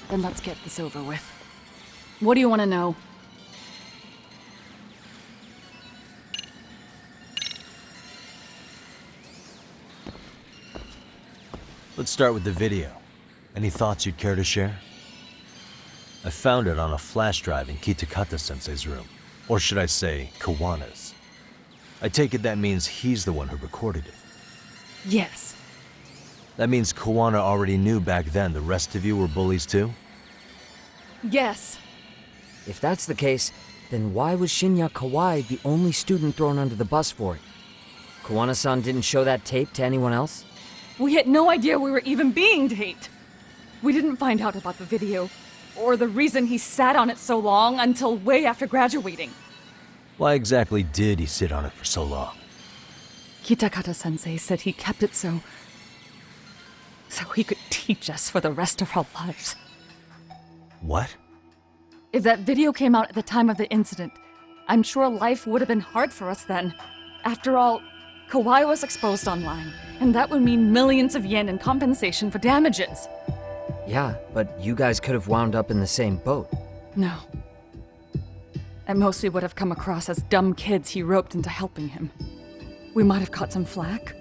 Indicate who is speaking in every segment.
Speaker 1: Then let's get this over with. What do you want to know?
Speaker 2: Let's start with the video. Any thoughts you'd care to share? I found it on a flash drive in Kitakata-sensei's room. Or should I say, Kuwana's. I take it that means he's the one who recorded it.
Speaker 1: Yes.
Speaker 2: That means Kuwana already knew back then the rest of you were bullies too?
Speaker 1: Yes.
Speaker 3: If that's the case, then why was Shinya Kawai the only student thrown under the bus for it? Kuwana-san didn't show that tape to anyone else?
Speaker 1: We had no idea we were even being taped. We didn't find out about the video, or the reason he sat on it so long until way after graduating.
Speaker 2: Why exactly did he sit on it for so long?
Speaker 1: Kitakata-sensei said he kept it so he could teach us for the rest of our lives.
Speaker 2: What?
Speaker 1: If that video came out at the time of the incident, I'm sure life would have been hard for us then. After all, Kawai was exposed online, and that would mean millions of yen in compensation for damages.
Speaker 3: Yeah, but you guys could have wound up in the same boat.
Speaker 1: No. At most, we would have come across as dumb kids he roped into helping him. We might have caught some flack,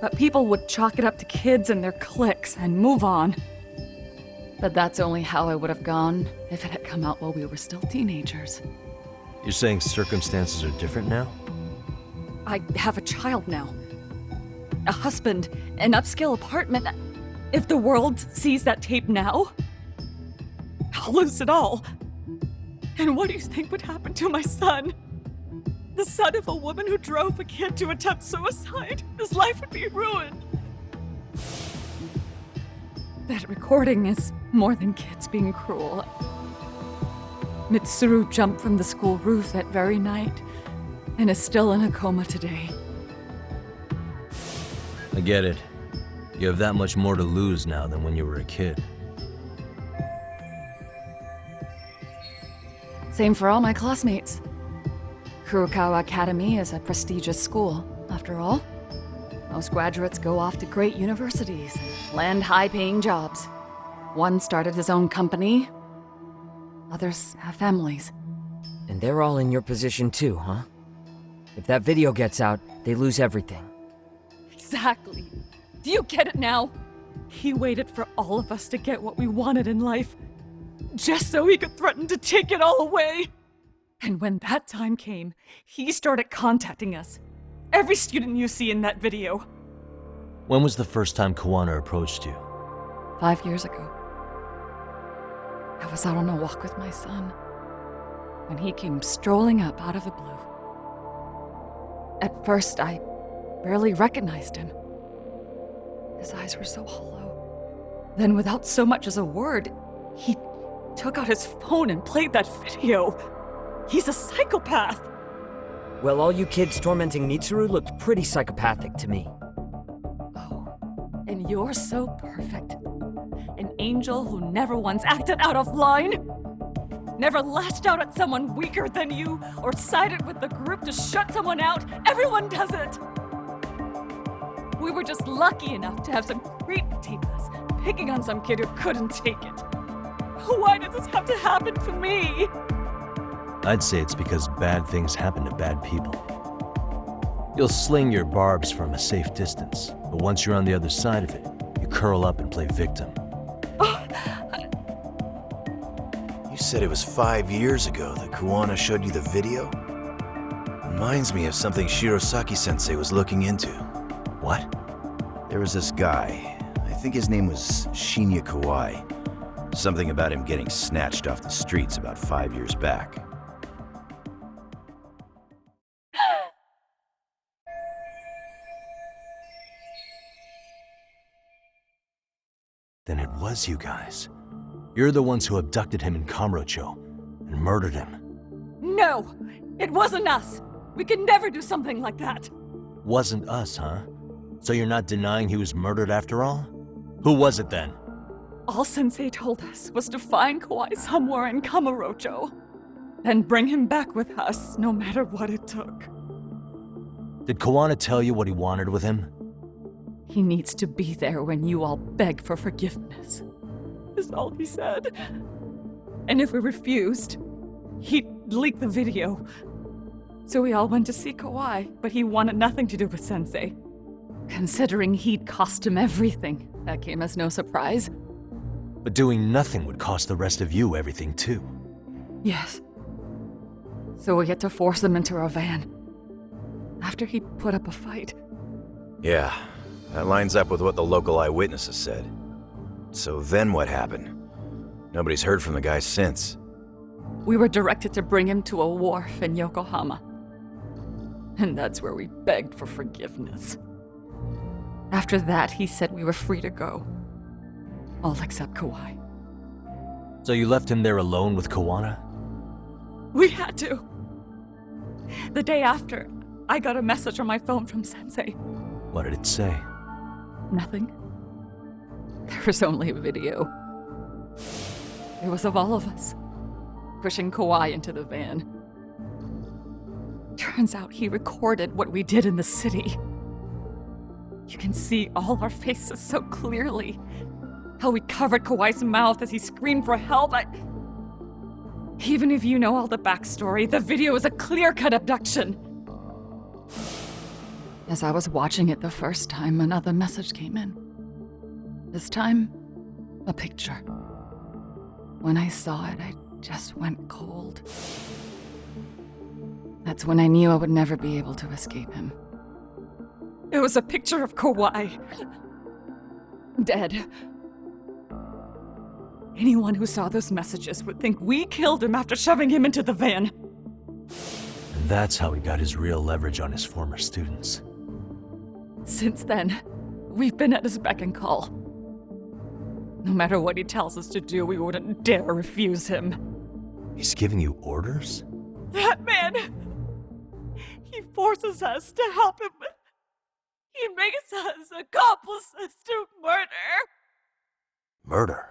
Speaker 1: but people would chalk it up to kids and their cliques and move on. But that's only how it would have gone if it had come out while we were still teenagers.
Speaker 2: You're saying circumstances are different now?
Speaker 1: I have a child now. A husband, an upscale apartment. If the world sees that tape now, I'll lose it all. And what do you think would happen to my son? The son of a woman who drove a kid to attempt suicide. His life would be ruined. That recording is more than kids being cruel. Mitsuru jumped from the school roof that very night and is still in a coma today.
Speaker 2: I get it. You have that much more to lose now than when you were a kid.
Speaker 1: Same for all my classmates. Kurokawa Academy is a prestigious school, after all. Most graduates go off to great universities and land high-paying jobs. One started his own company. Others have families.
Speaker 3: And they're all in your position too, huh? If that video gets out, they lose everything.
Speaker 1: Exactly. Do you get it now? He waited for all of us to get what we wanted in life, just so he could threaten to take it all away. And when that time came, he started contacting us. Every student you see in that video.
Speaker 2: When was the first time Kuwana approached you?
Speaker 1: 5 years ago. I was out on a walk with my son when he came strolling up out of the blue. At first, I barely recognized him. His eyes were so hollow. Then, without so much as a word, he took out his phone and played that video. He's a psychopath.
Speaker 3: Well, all you kids tormenting Mitsuru looked pretty psychopathic to me.
Speaker 1: Oh, and you're so perfect. An angel who never once acted out of line. Never lashed out at someone weaker than you, or sided with the group to shut someone out. Everyone does it. We were just lucky enough to have some creep tape us, picking on some kid who couldn't take it. Why did this have to happen to me?
Speaker 2: I'd say it's because bad things happen to bad people. You'll sling your barbs from a safe distance, but once you're on the other side of it, you curl up and play victim.
Speaker 4: You said it was 5 years ago that Kuwana showed you the video? Reminds me of something Shirosaki-sensei was looking into.
Speaker 2: What?
Speaker 4: There was this guy, I think his name was Shinya Kawai. Something about him getting snatched off the streets about 5 years back.
Speaker 2: Then it was you guys. You're the ones who abducted him in Kamurocho and murdered him.
Speaker 1: No, it wasn't us. We could never do something like that.
Speaker 2: Wasn't us, huh? So you're not denying he was murdered after all? Who was it then?
Speaker 1: All Sensei told us was to find Kawai somewhere in Kamurocho, then bring him back with us, no matter what it took.
Speaker 2: Did Kuwana tell you what he wanted with him?
Speaker 1: He needs to be there when you all beg for forgiveness. is all he said. And if we refused, he'd leak the video. So we all went to see Kawai, but he wanted nothing to do with Sensei. Considering he'd cost him everything, that came as no surprise.
Speaker 2: But doing nothing would cost the rest of you everything too.
Speaker 1: Yes. So we had to force him into our van. After he put up a fight.
Speaker 4: Yeah, that lines up with what the local eyewitnesses said. So then what happened? Nobody's heard from the guy since.
Speaker 1: We were directed to bring him to a wharf in Yokohama. And that's where we begged for forgiveness. After that, he said we were free to go. All except Kawai.
Speaker 2: So you left him there alone with Kuwana?
Speaker 1: We had to. The day after, I got a message on my phone from Sensei.
Speaker 2: What did it say?
Speaker 1: Nothing. There was only a video. It was of all of us, pushing Kawai into the van. Turns out he recorded what we did in the city. You can see all our faces so clearly. How we covered Kawai's mouth as he screamed for help. Even if you know all the backstory, the video is a clear-cut abduction. As I was watching it the first time, another message came in. This time, a picture. When I saw it, I just went cold. That's when I knew I would never be able to escape him. It was a picture of Kawai. Dead. Anyone who saw those messages would think we killed him after shoving him into the van.
Speaker 2: And that's how he got his real leverage on his former students.
Speaker 1: Since then, we've been at his beck and call. No matter what he tells us to do, we wouldn't dare refuse him.
Speaker 2: He's giving you orders?
Speaker 1: That man! He forces us to help him. He makes us accomplices to murder.
Speaker 2: Murder?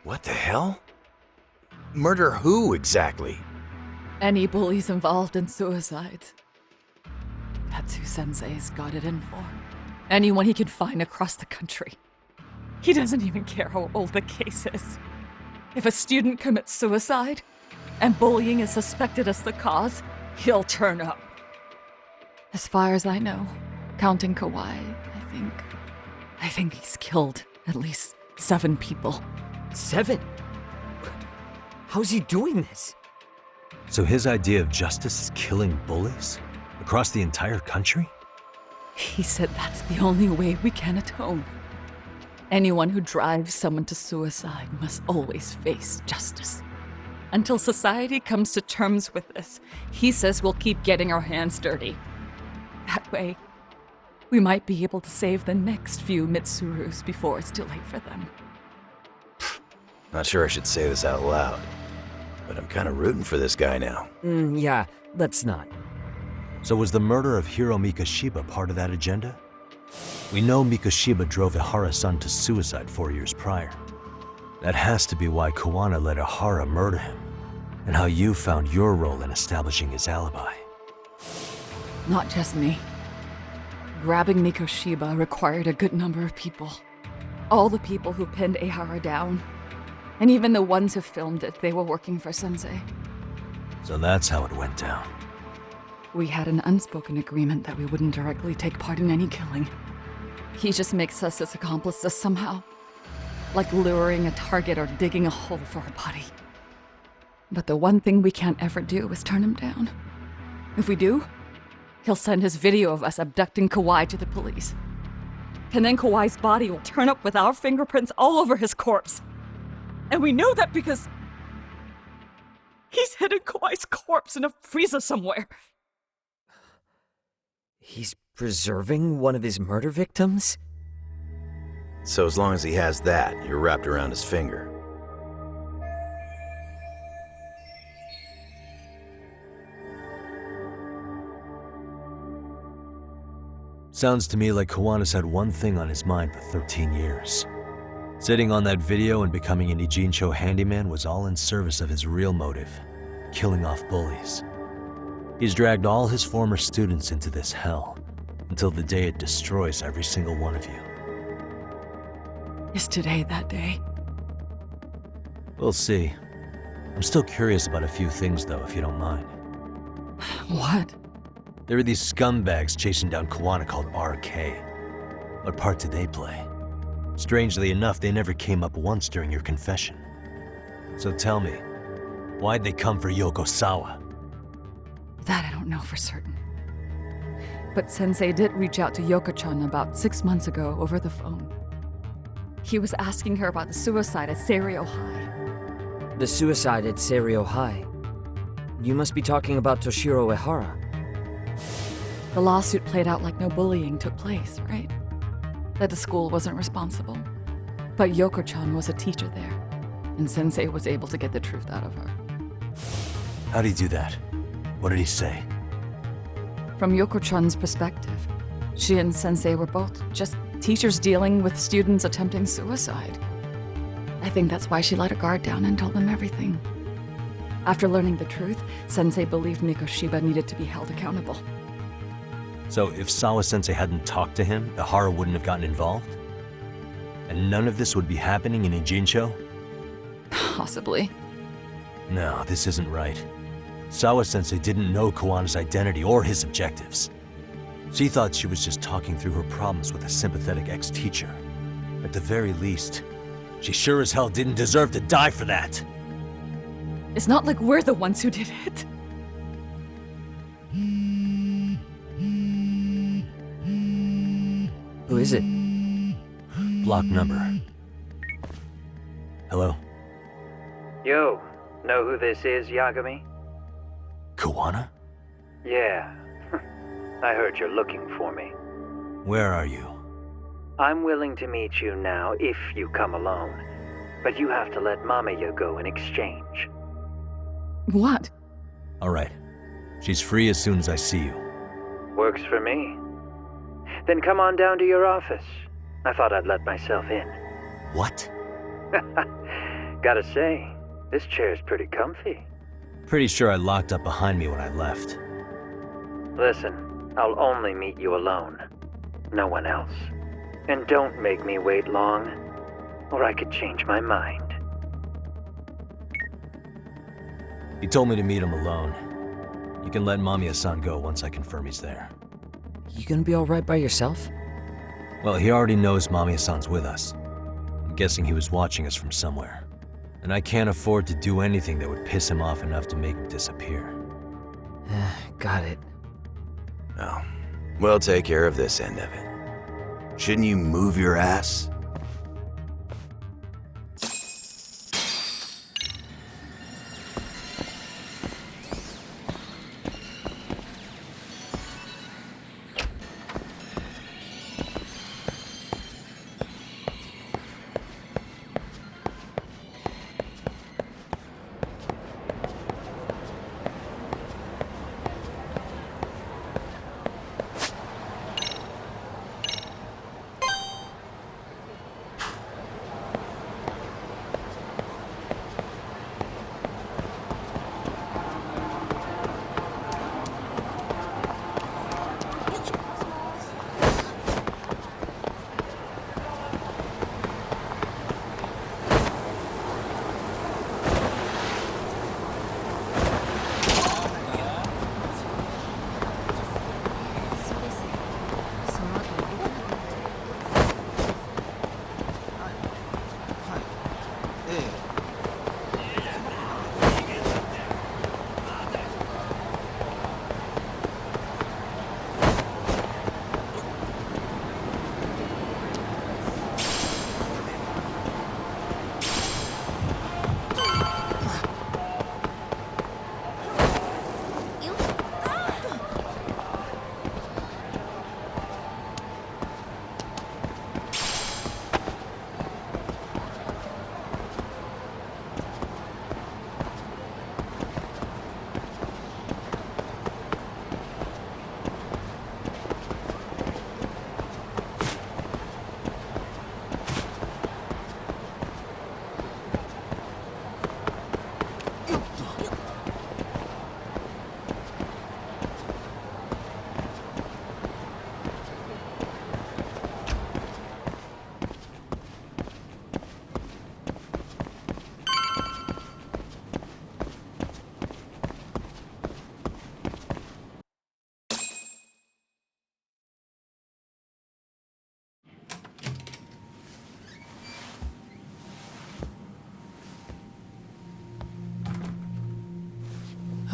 Speaker 4: What the hell? Murder who, exactly?
Speaker 1: Any bullies involved in suicides. That's who Sensei's got it in for. Anyone he can find across the country. He doesn't even care how old the case is. If a student commits suicide, and bullying is suspected as the cause, he'll turn up. As far as I know, counting Kawai, I think he's killed at least 7 people.
Speaker 3: 7? How's he doing this?
Speaker 2: So his idea of justice is killing bullies? Across the entire country?
Speaker 1: He said that's the only way we can atone. Anyone who drives someone to suicide must always face justice. Until society comes to terms with this, he says we'll keep getting our hands dirty. That way, we might be able to save the next few Mitsurus before it's too late for them.
Speaker 4: Not sure I should say this out loud, but I'm kind of rooting for this guy now.
Speaker 3: Yeah, let's not.
Speaker 2: So was the murder of Hiro Mikoshiba part of that agenda? We know Mikoshiba drove Ehara-san to suicide 4 years prior. That has to be why Kuwana let Ehara murder him, and how you found your role in establishing his alibi.
Speaker 1: Not just me. Grabbing Mikoshiba required a good number of people. All the people who pinned Ehara down. And even the ones who filmed it, they were working for Sensei.
Speaker 2: So that's how it went down.
Speaker 1: We had an unspoken agreement that we wouldn't directly take part in any killing. He just makes us his accomplices somehow. Like luring a target or digging a hole for a body. But the one thing we can't ever do is turn him down. If we do, he'll send his video of us abducting Kawai to the police. And then Kawai's body will turn up with our fingerprints all over his corpse. And we know that because he's hidden Kawai's corpse in a freezer somewhere.
Speaker 3: He's preserving one of his murder victims?
Speaker 4: So as long as he has that, you're wrapped around his finger.
Speaker 2: Sounds to me like Kuwana's had one thing on his mind for 13 years. Sitting on that video and becoming an Ijincho handyman was all in service of his real motive, killing off bullies. He's dragged all his former students into this hell, until the day it destroys every single one of you.
Speaker 1: Is today that day?
Speaker 2: We'll see. I'm still curious about a few things, though, if you don't mind.
Speaker 1: What?
Speaker 2: There are these scumbags chasing down Kuwana called RK. What part did they play? Strangely enough, they never came up once during your confession. So tell me, why'd they come for Yokosawa?
Speaker 1: That I don't know for certain. But Sensei did reach out to Yoko-chan about 6 months ago over the phone. He was asking her about the suicide at Seiryo High.
Speaker 3: The suicide at Seiryo High. You must be talking about Toshiro Ehara.
Speaker 1: The lawsuit played out like no bullying took place, right? That the school wasn't responsible. But Yoko-chan was a teacher there, and Sensei was able to get the truth out of her.
Speaker 2: How'd he do that? What did he say?
Speaker 1: From Yoko-chan's perspective, she and Sensei were both just teachers dealing with students attempting suicide. I think that's why she let her guard down and told them everything. After learning the truth, Sensei believed Mikoshiba needed to be held accountable.
Speaker 2: So if Sawa-sensei hadn't talked to him, Ehara wouldn't have gotten involved? And none of this would be happening in Ijincho?
Speaker 1: Possibly.
Speaker 2: No, this isn't right. Sawa-sensei didn't know Kuwana's identity or his objectives. She thought she was just talking through her problems with a sympathetic ex-teacher. At the very least, she sure as hell didn't deserve to die for that.
Speaker 1: It's not like we're the ones who did it.
Speaker 3: Who is it?
Speaker 2: Block number. Hello?
Speaker 5: Yo, know who this is, Yagami?
Speaker 2: Kuwana?
Speaker 5: Yeah. I heard you're looking for me.
Speaker 2: Where are you?
Speaker 5: I'm willing to meet you now if you come alone. But you have to let Mamiya go in exchange.
Speaker 1: What?
Speaker 2: Alright. She's free as soon as I see you.
Speaker 5: Works for me. Then come on down to your office. I thought I'd let myself in.
Speaker 2: What?
Speaker 5: Gotta say, this chair's pretty comfy.
Speaker 2: Pretty sure I locked up behind me when I left.
Speaker 5: Listen, I'll only meet you alone. No one else. And don't make me wait long, or I could change my mind.
Speaker 2: He told me to meet him alone. You can let Mamiya-san go once I confirm he's there.
Speaker 3: You gonna be alright by yourself?
Speaker 2: Well, he already knows Mamiya-san's with us. I'm guessing he was watching us from somewhere. And I can't afford to do anything that would piss him off enough to make him disappear.
Speaker 3: Got it.
Speaker 4: Oh, we'll take care of this end of it. Shouldn't you move your ass?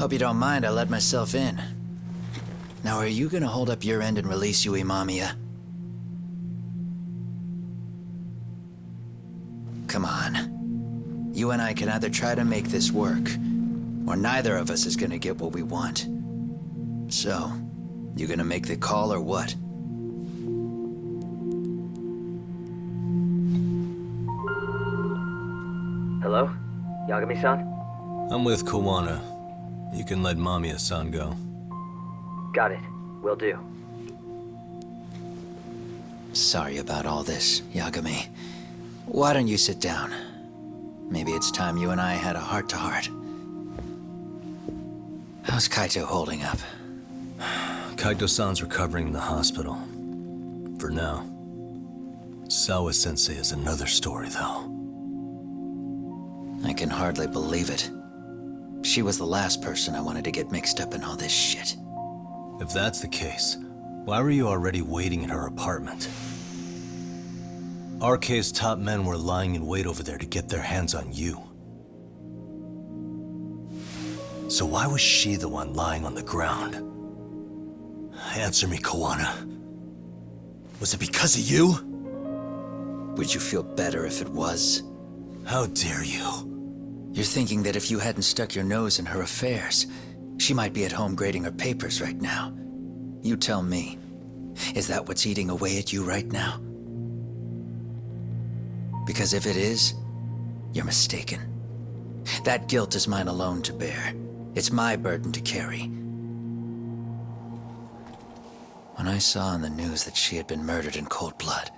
Speaker 6: Hope you don't mind I let myself in. Now, are you gonna hold up your end and release Yui Mamiya? Come on. You and I can either try to make this work, or neither of us is gonna get what we want. So, you gonna make the call or what?
Speaker 3: Hello? Yagami-san?
Speaker 2: I'm with Kuwana. You can let Mamiya-san go.
Speaker 3: Got it. Will do.
Speaker 6: Sorry about all this, Yagami. Why don't you sit down? Maybe it's time you and I had a heart-to-heart. How's Kaito holding up?
Speaker 2: Kaito-san's recovering in the hospital. For now. Sawa-sensei is another story, though.
Speaker 6: I can hardly believe it. She was the last person I wanted to get mixed up in all this shit.
Speaker 2: If that's the case, why were you already waiting in her apartment? RK's top men were lying in wait over there to get their hands on you. So why was she the one lying on the ground? Answer me, Kuwana. Was it because of you?
Speaker 6: Would you feel better if it was?
Speaker 2: How dare you?
Speaker 6: You're thinking that if you hadn't stuck your nose in her affairs, she might be at home grading her papers right now. You tell me, is that what's eating away at you right now? Because if it is, you're mistaken. That guilt is mine alone to bear. It's my burden to carry. When I saw on the news that she had been murdered in cold blood,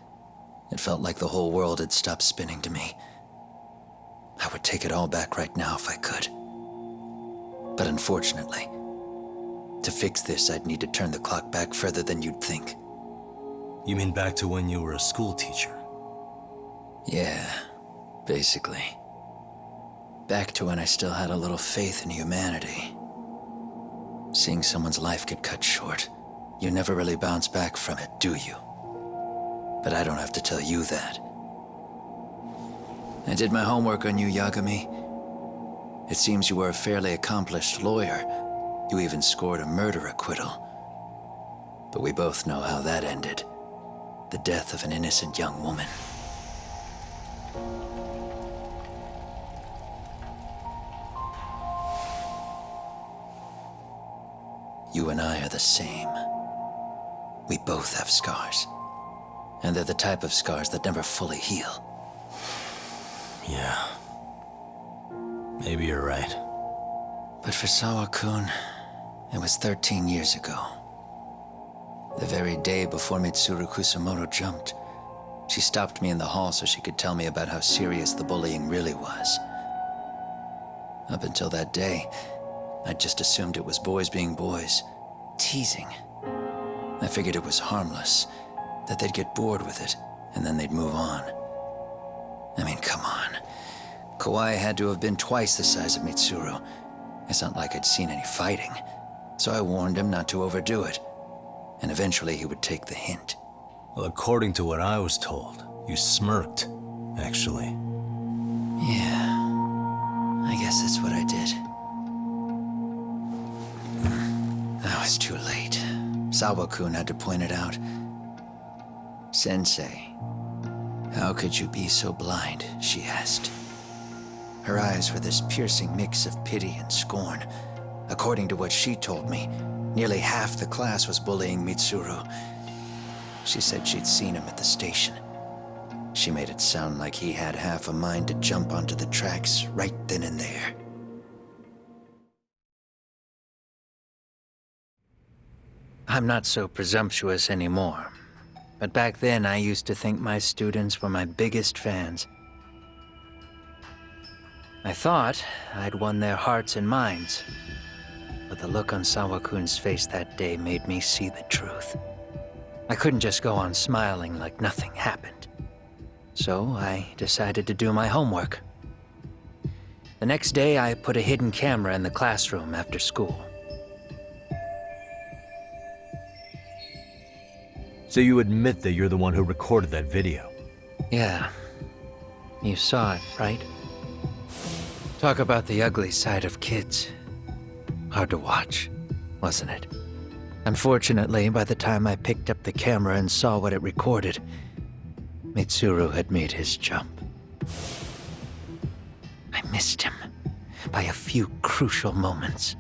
Speaker 6: it felt like the whole world had stopped spinning to me. I would take it all back right now if I could. But unfortunately, to fix this, I'd need to turn the clock back further than you'd think.
Speaker 2: You mean back to when you were a school teacher?
Speaker 6: Yeah, basically. Back to when I still had a little faith in humanity. Seeing someone's life get cut short, you never really bounce back from it, do you? But I don't have to tell you that. I did my homework on you, Yagami. It seems you were a fairly accomplished lawyer. You even scored a murder acquittal. But we both know how that ended. The death of an innocent young woman. You and I are the same. We both have scars. And they're the type of scars that never fully heal.
Speaker 2: Yeah. Maybe you're right.
Speaker 6: But for Sawa-kun, it was 13 years ago. The very day before Mitsuru Kusamoto jumped, she stopped me in the hall so she could tell me about how serious the bullying really was. Up until that day, I just assumed it was boys being boys, teasing. I figured it was harmless, that they'd get bored with it, and then they'd move on. I mean, come on. Kawai had to have been twice the size of Mitsuru. It's not like I'd seen any fighting, so I warned him not to overdo it, and eventually he would take the hint.
Speaker 2: Well, according to what I was told, you smirked, actually.
Speaker 6: Yeah, I guess that's what I did. That was too late. Sawa-kun had to point it out. Sensei, how could you be so blind, she asked. Her eyes were this piercing mix of pity and scorn. According to what she told me, nearly half the class was bullying Mitsuru. She said she'd seen him at the station. She made it sound like he had half a mind to jump onto the tracks right then and there. I'm not so presumptuous anymore. But back then, I used to think my students were my biggest fans. I thought I'd won their hearts and minds. But the look on Sawa-kun's face that day made me see the truth. I couldn't just go on smiling like nothing happened. So I decided to do my homework. The next day, I put a hidden camera in the classroom after school.
Speaker 2: So you admit that you're the one who recorded that video?
Speaker 6: Yeah. You saw it, right? Talk about the ugly side of kids. Hard to watch, wasn't it? Unfortunately, by the time I picked up the camera and saw what it recorded, Mitsuru had made his jump. I missed him by a few crucial moments.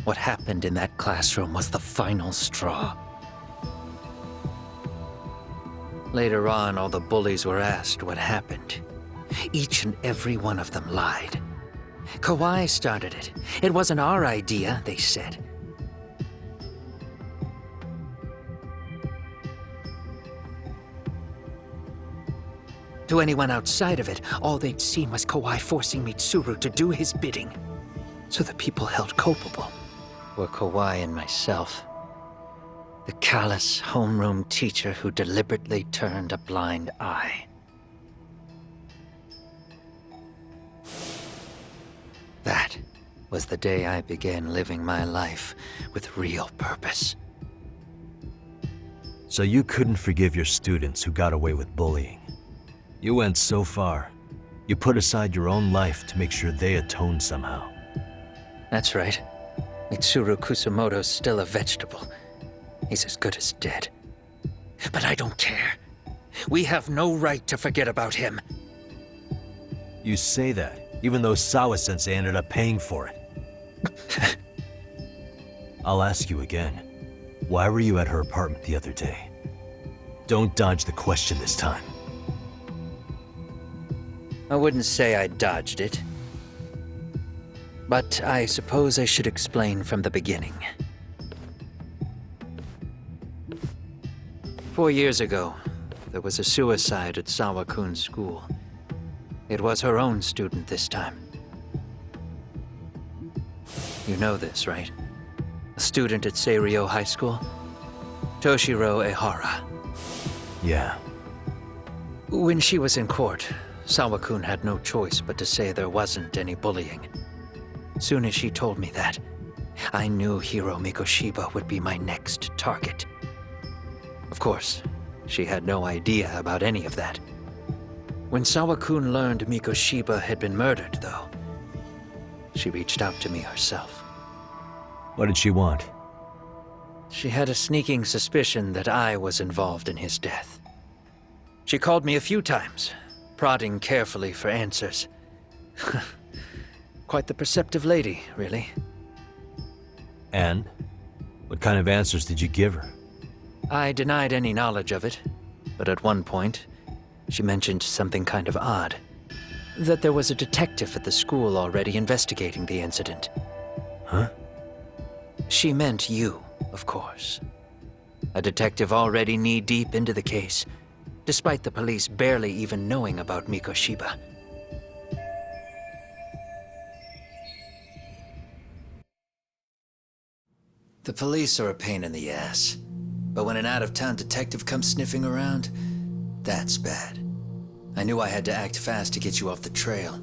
Speaker 6: What happened in that classroom was the final straw. Later on, all the bullies were asked what happened. Each and every one of them lied. Kawai started it. It wasn't our idea, they said. To anyone outside of it, all they'd seen was Kawai forcing Mitsuru to do his bidding. So the people held culpable were Kawai and myself. The callous homeroom teacher who deliberately turned a blind eye. That was the day I began living my life with real purpose.
Speaker 2: So you couldn't forgive your students who got away with bullying. You went so far, you put aside your own life to make sure they atoned somehow.
Speaker 6: That's right. Mitsuru Kusamoto's still a vegetable. He's as good as dead. But I don't care. We have no right to forget about him.
Speaker 2: You say that, even though Sawa-sensei ended up paying for it. I'll ask you again. Why were you at her apartment the other day? Don't dodge the question this time.
Speaker 6: I wouldn't say I dodged it. But I suppose I should explain from the beginning. 4 years ago, there was a suicide at Sawa-kun's school. It was her own student this time. You know this, right? A student at Seiryo High School? Toshiro Ehara.
Speaker 2: Yeah.
Speaker 6: When she was in court, Sawa-kun had no choice but to say there wasn't any bullying. Soon as she told me that, I knew Hiro Mikoshiba would be my next target. Of course, she had no idea about any of that. When Sawa-kun learned Mikoshiba had been murdered, though, she reached out to me herself.
Speaker 2: What did she want?
Speaker 6: She had a sneaking suspicion that I was involved in his death. She called me a few times, prodding carefully for answers. Quite the perceptive lady, really.
Speaker 2: And? What kind of answers did you give her?
Speaker 6: I denied any knowledge of it, but at one point, she mentioned something kind of odd. That there was a detective at the school already investigating the incident.
Speaker 2: Huh?
Speaker 6: She meant you, of course. A detective already knee-deep into the case, despite the police barely even knowing about Mikoshiba. The police are a pain in the ass. But when an out-of-town detective comes sniffing around, that's bad. I knew I had to act fast to get you off the trail.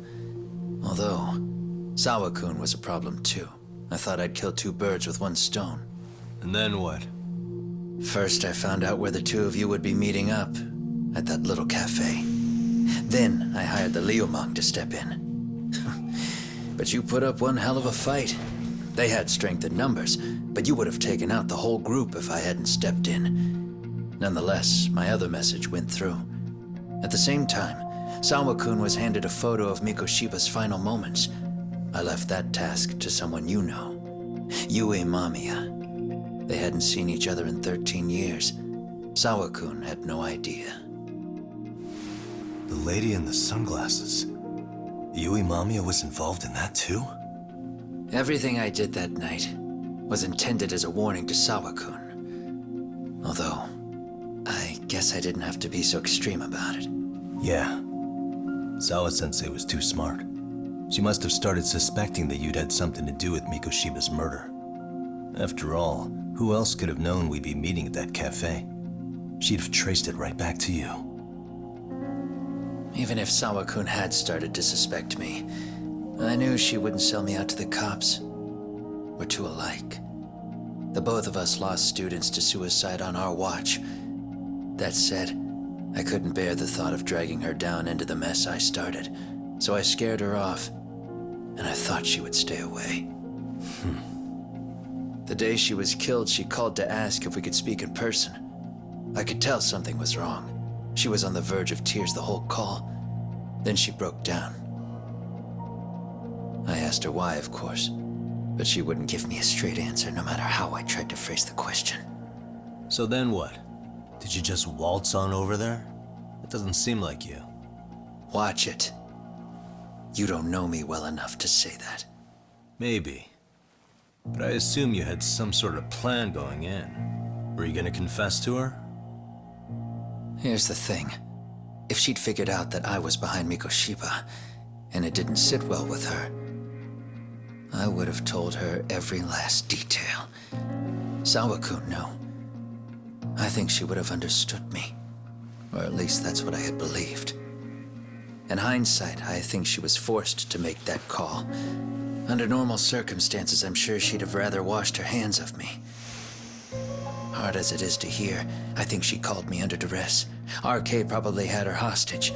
Speaker 6: Although, Sawa-kun was a problem too. I thought I'd kill two birds with one stone.
Speaker 2: And then what?
Speaker 6: First, I found out where the two of you would be meeting up, at that little cafe. Then, I hired the Liumang to step in. But you put up one hell of a fight. They had strength in numbers, but you would have taken out the whole group if I hadn't stepped in. Nonetheless, my other message went through. At the same time, Sawa-kun was handed a photo of Mikoshiba's final moments. I left that task to someone you know. Yue Mamiya. They hadn't seen each other in 13 years. Sawa-kun had no idea.
Speaker 7: The lady in the sunglasses. Yui Mamiya was involved in that too?
Speaker 6: Everything I did that night was intended as a warning to Sawa-kun. Although, I guess I didn't have to be so extreme about it.
Speaker 7: Yeah. Sawa-sensei was too smart. She must have started suspecting that you'd had something to do with Mikoshiba's murder. After all, who else could have known we'd be meeting at that cafe? She'd have traced it right back to you.
Speaker 6: Even if Sawa-kun had started to suspect me, I knew she wouldn't sell me out to the cops. We're too alike. The both of us lost students to suicide on our watch. That said, I couldn't bear the thought of dragging her down into the mess I started, so I scared her off. and I thought she would stay away. The day she was killed, she called to ask if we could speak in person. I could tell something was wrong. She was on the verge of tears the whole call. Then she broke down. I asked her why, of course, but she wouldn't give me a straight answer no matter how I tried to phrase the question.
Speaker 2: So then what? Did you just waltz on over there? It doesn't seem like you.
Speaker 6: Watch it. You don't know me well enough to say that.
Speaker 2: Maybe. But I assume you had some sort of plan going in. Were you gonna confess to her?
Speaker 6: Here's the thing. If she'd figured out that I was behind Mikoshiba, and it didn't sit well with her, I would have told her every last detail. Sawakun knew. I think she would have understood me. Or at least that's what I had believed. In hindsight, I think she was forced to make that call. Under normal circumstances, I'm sure she'd have rather washed her hands of me. Hard as it is to hear, I think she called me under duress. RK probably had her hostage.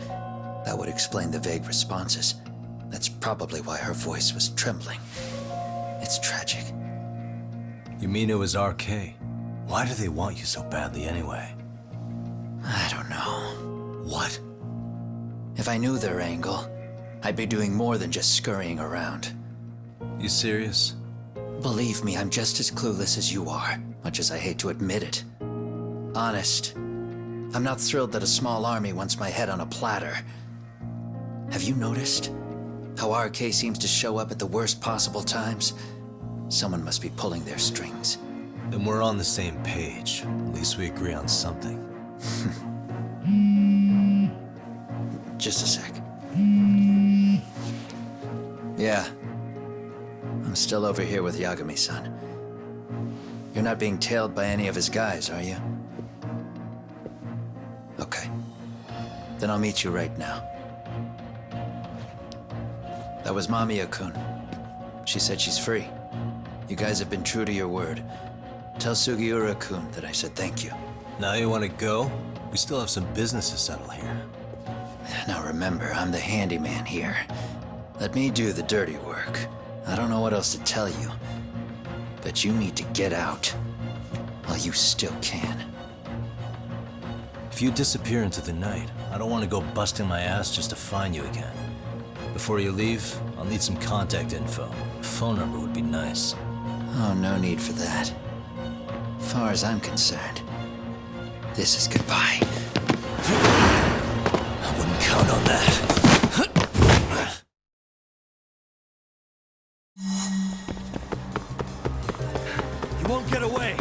Speaker 6: That would explain the vague responses. That's probably why her voice was trembling. It's tragic.
Speaker 2: You mean it was RK? Why do they want you so badly anyway?
Speaker 6: I don't know.
Speaker 2: What?
Speaker 6: If I knew their angle, I'd be doing more than just scurrying around.
Speaker 2: You serious?
Speaker 6: Believe me, I'm just as clueless as you are, much as I hate to admit it. Honest, I'm not thrilled that a small army wants my head on a platter. Have you noticed how RK seems to show up at the worst possible times? Someone must be pulling their strings.
Speaker 2: Then we're on the same page. At least we agree on something.
Speaker 6: Just a sec. Yeah. I'm still over here with Yagami-san. You're not being tailed by any of his guys, are you? Okay. Then I'll meet you right now. That was Mamiya-kun. She said she's free. You guys have been true to your word. Tell Sugiura-kun that I said thank you.
Speaker 2: Now you want to go? We still have some business to settle here.
Speaker 6: Now remember, I'm the handyman here. Let me do the dirty work. I don't know what else to tell you, but you need to get out while you still can.
Speaker 2: If you disappear into the night, I don't want to go busting my ass just to find you again. Before you leave, I'll need some contact info. A phone number would be nice.
Speaker 6: Oh, no need for that. As far as I'm concerned, this is goodbye.
Speaker 2: I wouldn't count on that. You won't get away.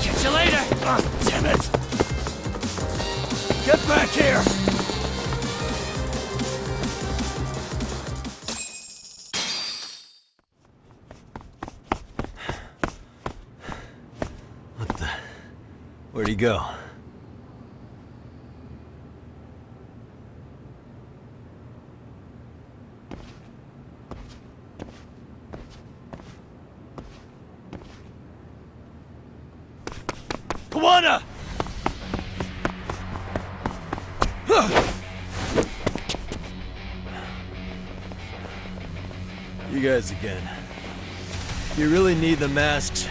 Speaker 6: Catch you later!
Speaker 7: Oh, damn it! Get back here!
Speaker 2: What the? Where'd he go? Kuwana! You guys again. You really need the masks?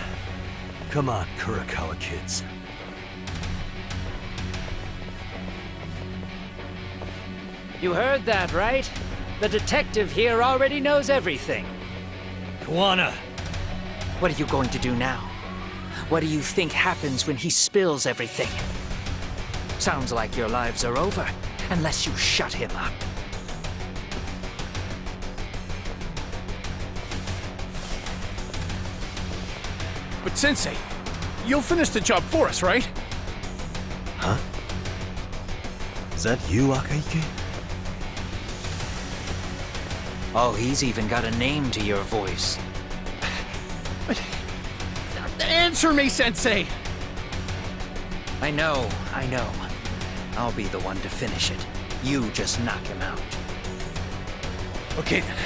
Speaker 2: Come on, Kurakawa kids.
Speaker 8: You heard that, right? The detective here already knows everything.
Speaker 2: Kuwana!
Speaker 8: What are you going to do now? What do you think happens when he spills everything? Sounds like your lives are over, unless you shut him up.
Speaker 9: But Sensei, you'll finish the job for us, right?
Speaker 2: Huh? Is that you, Akihiro?
Speaker 8: Oh, he's even got a name to your voice.
Speaker 9: Answer me, Sensei!
Speaker 8: I know. I'll be the one to finish it. You just knock him out.
Speaker 9: Okay then.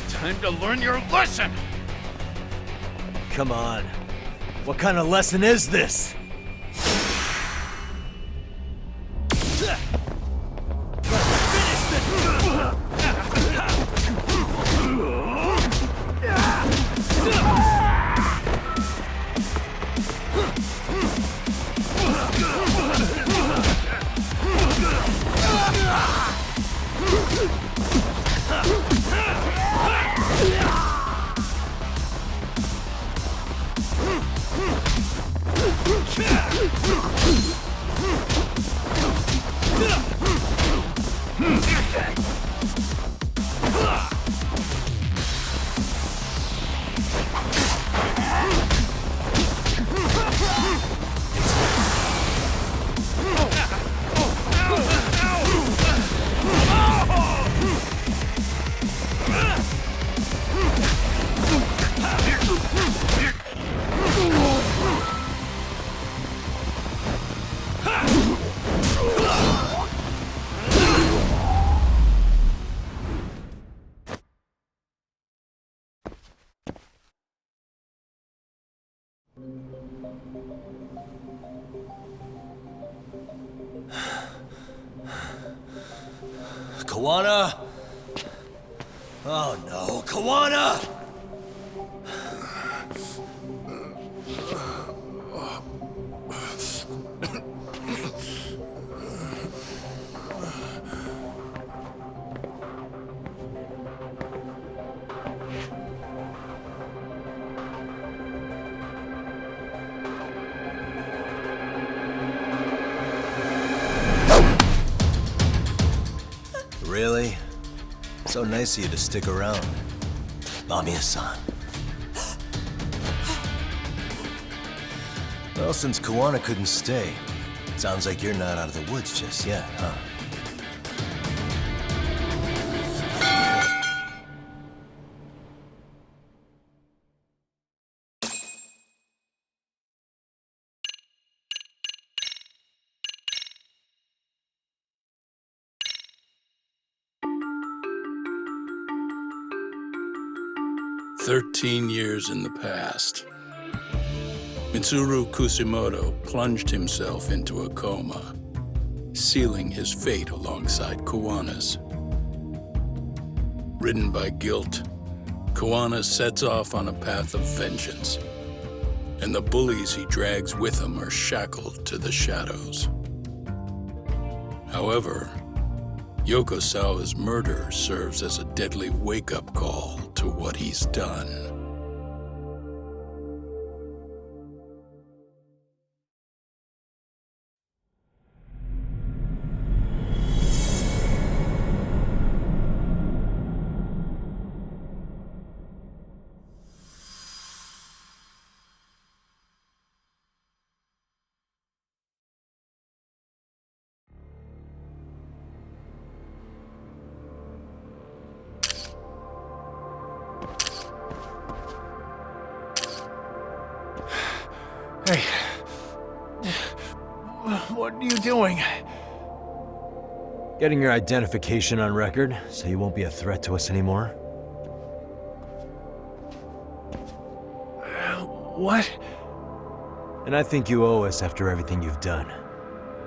Speaker 9: Time to learn your lesson!
Speaker 2: Come on. What kind of lesson is this? Kuwana? Oh no, Kuwana! Really? So nice of you to stick around. Mamiya-san. Well, since Kuwana couldn't stay, sounds like you're not out of the woods just yet, huh?
Speaker 10: "13 years in the past. Mitsuru Kusumoto plunged himself into a coma, sealing his fate alongside Kuwana's. Ridden by guilt, Kuwana sets off on a path of vengeance, and the bullies he drags with him are shackled to the shadows. However, Yokosawa's murder serves as a deadly wake-up call to what he's done.
Speaker 9: What are you doing?
Speaker 2: Getting your identification on record, so you won't be a threat to us anymore.
Speaker 9: What?
Speaker 2: And I think you owe us after everything you've done.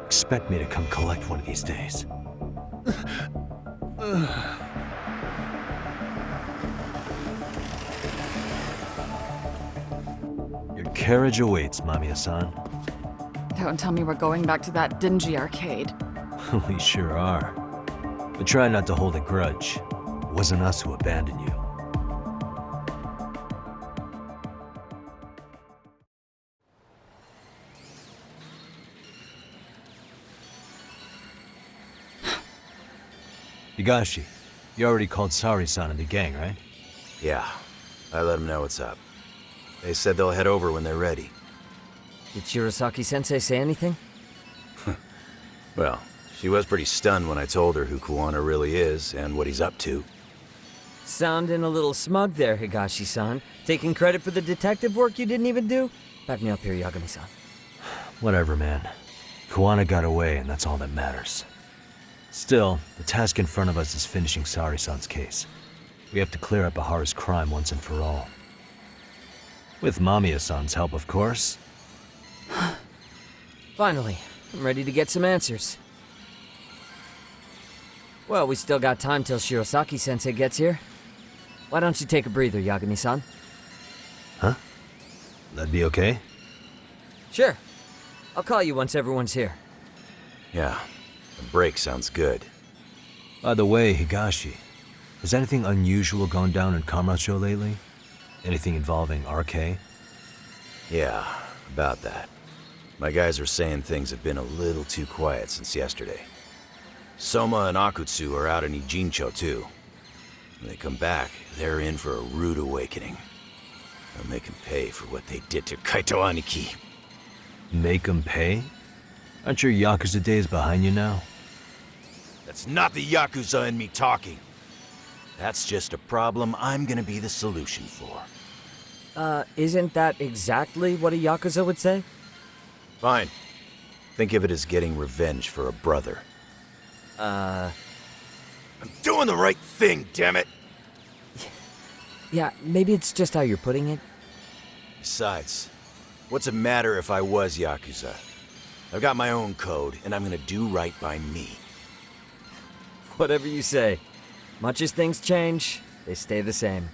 Speaker 2: Expect me to come collect one of these days. Your carriage awaits, Mamiya-san.
Speaker 1: Don't tell me we're going back to that dingy arcade.
Speaker 2: We sure are. But try not to hold a grudge. It wasn't us who abandoned you. Higashi, you already called Saori-san and the gang, right?
Speaker 4: Yeah, I let them know what's up. They said they'll head over when they're ready.
Speaker 3: Did Shirosaki-sensei say anything?
Speaker 4: Well, she was pretty stunned when I told her who Kuwana really is and what he's up to.
Speaker 3: Sounding a little smug there, Higashi-san. Taking credit for the detective work you didn't even do? Back me up here, Yagami-san.
Speaker 2: Whatever, man. Kuwana got away, and that's all that matters. Still, the task in front of us is finishing Saori-san's case. We have to clear up Ehara's crime once and for all. With Mamiya-san's help, of course.
Speaker 3: Finally, I'm ready to get some answers. Well, we still got time till Shirosaki-sensei gets here. Why don't you take a breather, Yagami-san?
Speaker 2: Huh? That'd be okay?
Speaker 3: Sure. I'll call you once everyone's here.
Speaker 4: Yeah, a break sounds good.
Speaker 2: By the way, Higashi, has anything unusual gone down in Kamurocho lately? Anything involving RK?
Speaker 4: Yeah, about that. My guys are saying things have been a little too quiet since yesterday. Soma and Akutsu are out in Ijincho too. When they come back, they're in for a rude awakening. They'll make them pay for what they did to Kaito Aniki.
Speaker 2: Make them pay? Aren't your Yakuza days behind you now?
Speaker 4: That's not the Yakuza in me talking. That's just a problem I'm gonna be the solution for.
Speaker 3: Isn't that exactly what a Yakuza would say?
Speaker 4: Fine. Think of it as getting revenge for a brother. I'm doing the right thing, damn it!
Speaker 3: Yeah, maybe it's just how you're putting it.
Speaker 4: Besides, what's it matter if I was Yakuza? I've got my own code, and I'm gonna do right by me.
Speaker 3: Whatever you say. Much as things change, they stay the same.